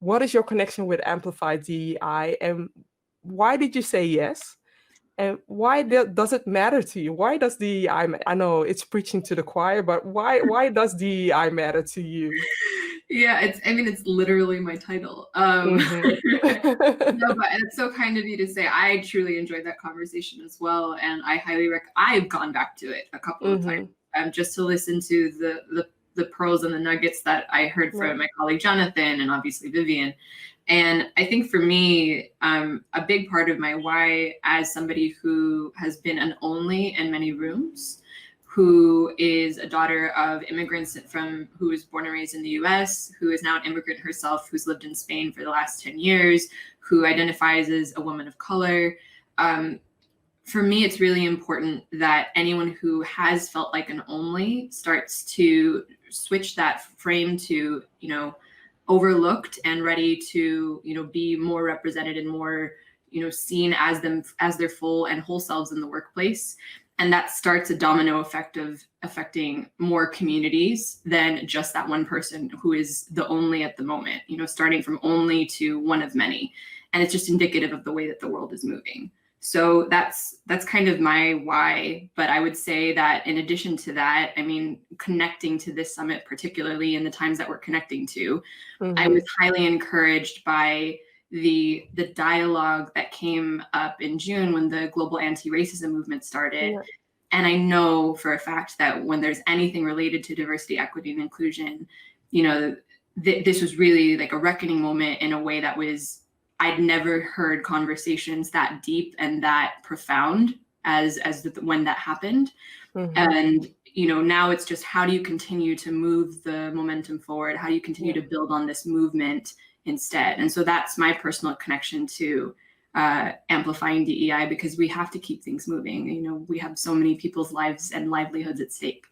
what is your connection with Amplify DEI, and why did you say yes? And why does it matter to you? Why does DEI, I know it's preaching to the choir, but why does DEI matter to you? Yeah, it's literally my title. Mm-hmm. No, but it's so kind of you to say. I truly enjoyed that conversation as well, and I highly I've gone back to it a couple of times, just to listen to the pearls and the nuggets that I heard from my colleague Jonathan and obviously Vivian. And I think for me, a big part of my why, as somebody who has been an only in many rooms, who is a daughter of immigrants who was born and raised in the US, who is now an immigrant herself, who's lived in Spain for the last 10 years, who identifies as a woman of color. For me, it's really important that anyone who has felt like an only starts to switch that frame to, overlooked and ready to, be more represented and more, seen as their full and whole selves in the workplace. And that starts a domino effect of affecting more communities than just that one person who is the only at the moment, starting from only to one of many. And it's just indicative of the way that the world is moving. So that's kind of my why. But I would say that in addition to that, connecting to this summit, particularly in the times that we're connecting to, I was highly encouraged by the dialogue that came up in June when the global anti-racism movement started. And I know for a fact that when there's anything related to diversity, equity, and inclusion, this was really like a reckoning moment in a way that I'd never heard conversations that deep and that profound as when that happened. And, now it's just, how do you continue to move the momentum forward? How do you continue to build on this movement instead? And so that's my personal connection to amplifying DEI, because we have to keep things moving. We have so many people's lives and livelihoods at stake.